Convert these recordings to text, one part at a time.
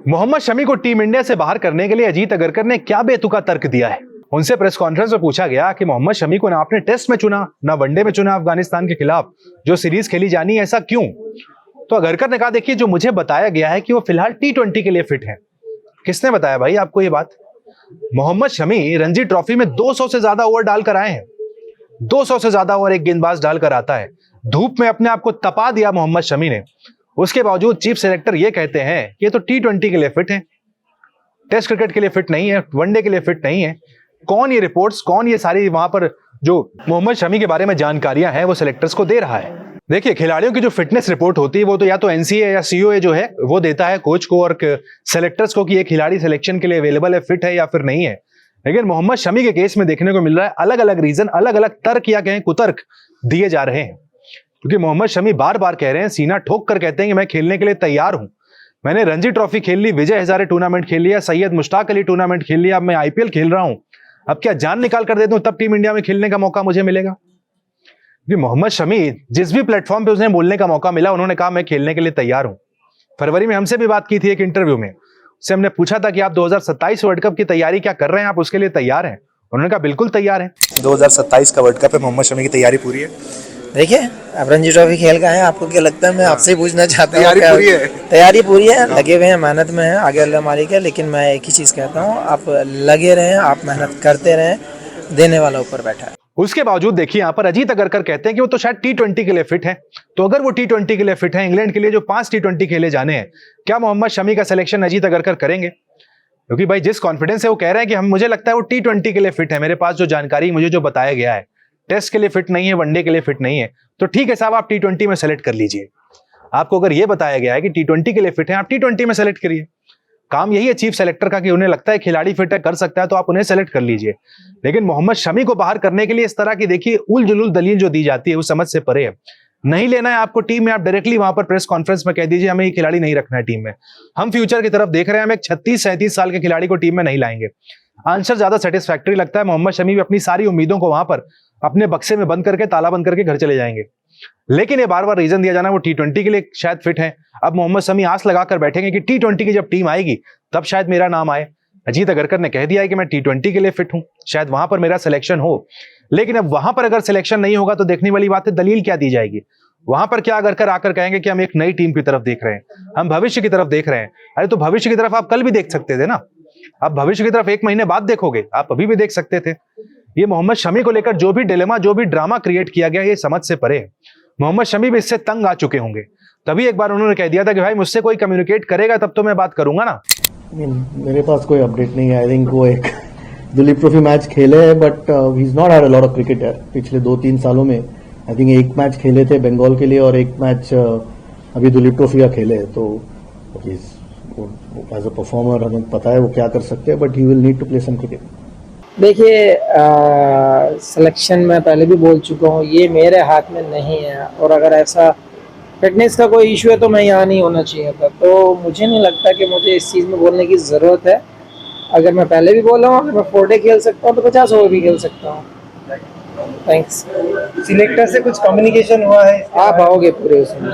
मोहम्मद शमी को team India से बाहर करने के लिए अजीत अगरकर ने क्या बेतुका तर्क दिया है। उनसे प्रेस कॉन्फ्रेंस में पूछा गया कि मोहम्मद शमी को ना आपने टेस्ट में चुना ना वनडे में चुना अफगानिस्तान के खिलाफ जो सीरीज खेली जानी है, ऐसा क्यों? तो अगरकर ने कहा, देखिए जो मुझे बताया गया है कि वो फिलहाल T20 के लिए फिट है। किसने बताया भाई आपको ये बात? मोहम्मद शमी रणजी ट्रॉफी में 200 से ज्यादा ओवर डालकर आए हैं। 200 से ज्यादा ओवर एक गेंदबाज डालकर आता है। धूप में अपने आप को तपा दिया मोहम्मद शमी ने। उसके बावजूद चीफ सेलेक्टर ये कहते हैं कि ये तो T20 के लिए फिट है, टेस्ट क्रिकेट के लिए फिट नहीं है, वनडे के लिए फिट नहीं है। कौन ये रिपोर्ट्स, कौन ये सारी वहां पर जो मोहम्मद शमी के बारे में जानकारियां हैं वो सिलेक्टर्स को दे रहा है? देखिए, खिलाड़ियों की जो फिटनेस रिपोर्ट होती है वो तो या तो एनसीए या सीओए जो है वो देता है कोच को और सेलेक्टर्स को कि ये खिलाड़ी सिलेक्शन के लिए अवेलेबल है, फिट है या फिर नहीं है। लेकिन मोहम्मद शमी के केस में देखने को मिल रहा है अलग अलग रीजन, अलग अलग तर्क या कहें कुतर्क दिए जा रहे हैं। क्योंकि मोहम्मद शमी बार बार कह रहे हैं, सीना ठोक कर कहते हैं कि मैं खेलने के लिए तैयार हूं। मैंने रणजी ट्रॉफी खेल ली, विजय हजारे टूर्नामेंट खेल लिया, सैयद मुश्ताक अली टूर्नामेंट खेल लिया, अब मैं आईपीएल खेल रहा हूं। अब क्या जान निकाल कर दे दूं तब टीम इंडिया में खेलने का मौका मुझे मिलेगा? मोहम्मद शमी जिस भी प्लेटफॉर्म पे उन्हें बोलने का मौका मिला उन्होंने कहा मैं खेलने के लिए तैयार हूं। फरवरी में हमसे भी बात की थी एक इंटरव्यू में, उससे हमने पूछा था कि आप 2027 वर्ल्ड कप की तैयारी क्या कर रहे हैं, आप उसके लिए तैयार हैं? उन्होंने कहा बिल्कुल तैयार है। 2027 का वर्ल्ड कप है, मोहम्मद शमी की तैयारी पूरी है? देखिए, आप रणजी ट्रॉफी खेल का है, आपको क्या लगता है? मैं आपसे ही पूछना चाहता हूँ, तैयारी पूरी है? तैयारी पूरी है, लगे हुए हैं, मेहनत में है, आगे अल्लाह मालिक है। लेकिन मैं एक ही चीज़ कहता हूँ, आप लगे रहें, आप मेहनत करते रहें, देने वाला ऊपर बैठा है। उसके बावजूद देखिए यहाँ पर अजीत अगरकर कहते हैं कि वो तो शायद T20 के लिए फिट है। तो अगर वो T20 के लिए फिट है, इंग्लैंड के लिए जो 5 T20 खेले जाने हैं, क्या मोहम्मद शमी का सिलेक्शन अजीत अगरकर करेंगे? क्योंकि भाई जिस कॉन्फिडेंस से वो कह रहे हैं कि हम, मुझे लगता है वो T20 के लिए फिट है, मेरे पास जो जानकारी मुझे जो बताया गया है, टेस्ट के लिए फिट नहीं है, वनडे के लिए फिट नहीं है, तो ठीक है साहब, आप T20 में सेलेक्ट कर लीजिए। आपको अगर ये बताया गया है कि T20 के लिए फिट है, आप T20 में सेलेक्ट करिए। काम यही है चीफ सेलेक्टर का कि उन्हें लगता है खिलाड़ी फिट है, कर सकता है, तो आप उन्हें सेलेक्ट कर लीजिए। लेकिन मोहम्मद शमी को बाहर करने के लिए इस तरह की देखिए उल जुलूल दलील जो दी जाती है वो समझ से परे है। नहीं लेना है आपको टीम में, आप डायरेक्टली वहां पर प्रेस कॉन्फ्रेंस में कह दीजिए हमें ये खिलाड़ी नहीं रखना है टीम में, हम फ्यूचर की तरफ देख रहे हैं, हम एक 36-37 साल के खिलाड़ी को टीम में नहीं लाएंगे। आंसर ज्यादा सेटिस्फैक्टरी लगता है। मोहम्मद शमी भी अपनी सारी उम्मीदों को वहां पर अपने बक्से में बंद करके, ताला बंद करके घर चले जाएंगे। लेकिन ये बार बार रीजन दिया जाना वो T20 के लिए शायद फिट है। अब मोहम्मद शमी आस लगाकर बैठेंगे कि T20 की जब टीम आएगी तब शायद मेरा नाम आए। अजीत अगरकर ने कह दिया है कि मैं T20 के लिए फिट हूं, शायद वहां पर मेरा सिलेक्शन हो। लेकिन अब वहां पर अगर सिलेक्शन नहीं होगा तो देखने वाली बात है दलील क्या दी जाएगी। वहां पर क्या अगरकर आकर कहेंगे कि हम एक नई टीम की तरफ देख रहे हैं, हम भविष्य की तरफ देख रहे हैं। अरे तो भविष्य की तरफ आप कल भी देख सकते थे ना, आप भविष्य की तरफ 1 महीने बाद देखोगे, आप अभी भी देख सकते थे। ये मोहम्मद शमी को लेकर जो भी डिलेमा, जो भी ड्रामा क्रिएट किया गया, ये समझ से परे है। मोहम्मद शमी भी इससे तंग आ चुके होंगे, तभी एक बार उन्होंने कह दिया था कि भाई मुझसे कोई कम्युनिकेट करेगा तब तो मैं बात करूंगा ना। मेरे पास कोई अपडेट नहीं है। आई थिंक वो एक दुलीप ट्रॉफी मैच खेले हैं, but he is not had a lot of cricket यार पिछले 2-3 सालों में। आई थिंक एक मैच खेले थे बंगाल के लिए और एक मैच अभी दुलीप ट्रॉफी का खेले। तो एज अ परफॉर्मर हमें पता है वो क्या कर सकते हैं, but he will need to play some cricket. देखिए, सिलेक्शन मैं पहले भी बोल चुका हूँ, ये मेरे हाथ में नहीं है। और अगर ऐसा फिटनेस का कोई इशू है तो मैं यहाँ नहीं होना चाहिए था। तो मुझे नहीं लगता कि मुझे इस चीज़ में बोलने की ज़रूरत है। अगर मैं पहले भी बोला हूँ, अगर मैं 4 डे खेल सकता हूँ तो 50 ओवर भी खेल सकता हूँ। थैंक्स। सिलेक्टर से कुछ कम्युनिकेशन हुआ है? आप आओगे पूरे उसमें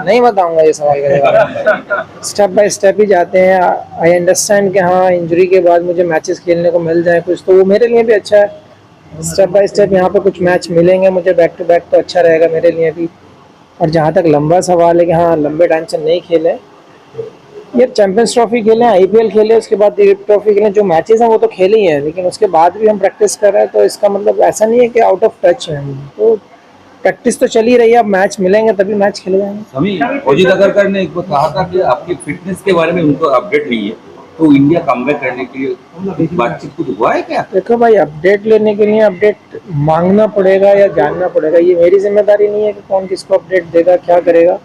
नहीं बताऊंगा ये सवाल का जवाब। स्टेप बाय स्टेप ही जाते हैं। आई अंडरस्टैंड कि हाँ, इंजरी के बाद मुझे मैचेस खेलने को मिल जाए कुछ, तो वो मेरे लिए भी अच्छा है। स्टेप बाय स्टेप यहाँ पे कुछ मैच मिलेंगे मुझे बैक टू बैक, तो अच्छा रहेगा मेरे लिए भी। और जहाँ तक लंबा सवाल है कि हाँ लंबे टाइम से नहीं खेले, ये चैंपियंस ट्रॉफी खेले, आईपीएल खेले, उसके बाद दिलीप ट्रॉफी खेले, जो मैचेस हैं वो तो खेले ही हैं, लेकिन उसके बाद भी हम प्रैक्टिस कर रहे हैं। तो इसका मतलब ऐसा नहीं है कि आउट ऑफ टच है हम। तो प्रैक्टिस तो चल ही रही है, अब मैच मिलेंगे तभी मैच खेले जाएंगे। शमी, अजीत अगरकर ने एक बार कहा था कि आपकी फिटनेस के बारे में उनको अपडेट नहीं है, तो इंडिया कमबैक करने के लिए बातचीत कुछ हुआ है क्या? देखो भाई, अपडेट लेने के लिए अपडेट मांगना पड़ेगा या जानना पड़ेगा। ये मेरी जिम्मेदारी नहीं है कि कौन किसको अपडेट देगा, क्या करेगा।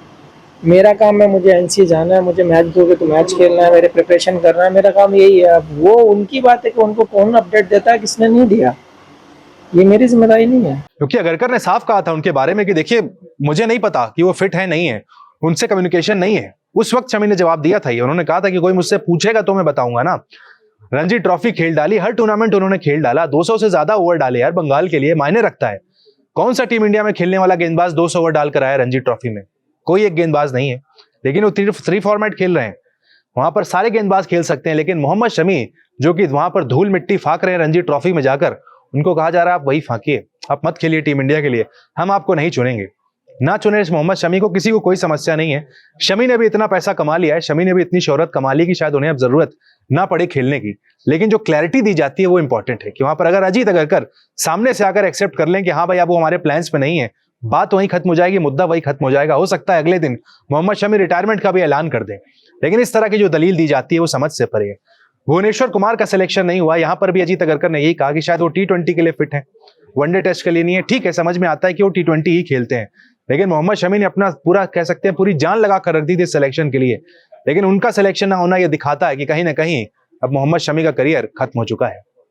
मेरा काम है, मुझे एनसी जाना है, मुझे मैच दोगे तो मैच खेलना है, मेरे प्रिपरेशन करना है, मेरा काम यही है। अब वो उनकी बात है कि उनको कौन अपडेट देता है, किसने नहीं दिया, ये मेरी जिम्मेदारी नहीं है। क्योंकि अगरकर ने साफ कहा था उनके बारे में कि देखिए मुझे नहीं पता कि वो फिट है नहीं है, उनसे कम्युनिकेशन नहीं है। उस वक्त शमी ने जवाब दिया था ये, उन्होंने कहा था कि कोई मुझसे पूछेगा तो मैं बताऊंगा ना। रणजी ट्रॉफी खेल डाली, हर टूर्नामेंट उन्होंने खेल डाला, 200 से ज्यादा ओवर डाले यार, बंगाल के लिए मायने रखता है। कौन सा टीम इंडिया में खेलने वाला गेंदबाज 200 ओवर डालकर आया रणजी ट्रॉफी में? कोई एक गेंदबाज नहीं है। लेकिन वो 3 फॉर्मेट खेल रहे हैं, वहां पर सारे गेंदबाज खेल सकते हैं, लेकिन मोहम्मद शमी जो कि वहां पर धूल मिट्टी फाक रहे हैं रणजी ट्रॉफी में जाकर, उनको कहा जा रहा है आप वही फाकिए, आप मत खेलिए टीम इंडिया के लिए, हम आपको नहीं चुनेंगे। ना चुने इस मोहम्मद शमी को, किसी को कोई समस्या नहीं है। शमी ने भी इतना पैसा कमा लिया है, शमी ने भी इतनी शोहरत कमा ली कि शायद उन्हें अब जरूरत ना पड़े खेलने की। लेकिन जो क्लैरिटी दी जाती है वो इंपॉर्टेंट है कि वहां पर अगर अजीत अगरकर सामने से आकर एक्सेप्ट कर लें कि हाँ भाई अब वो हमारे प्लान्स पे नहीं है, बात वहीं खत्म हो जाएगी, मुद्दा वही खत्म हो जाएगा। हो सकता है अगले दिन मोहम्मद शमी रिटायरमेंट का भी ऐलान कर दें, लेकिन इस तरह की जो दलील दी जाती है वो समझ से परे है। भुवनेश्वर कुमार का सिलेक्शन नहीं हुआ, यहां पर भी अजीत अगरकर ने यही कहा कि शायद वो T20 के लिए फिट है, वनडे टेस्ट के लिए नहीं है। ठीक है, समझ में आता है कि वो T20 ही खेलते हैं, लेकिन मोहम्मद शमी ने अपना पूरा कह सकते हैं पूरी जान लगा कर रख दी थी सिलेक्शन के लिए, लेकिन उनका सिलेक्शन ना होना यह दिखाता है कि कहीं ना कहीं अब मोहम्मद शमी का करियर खत्म हो चुका है।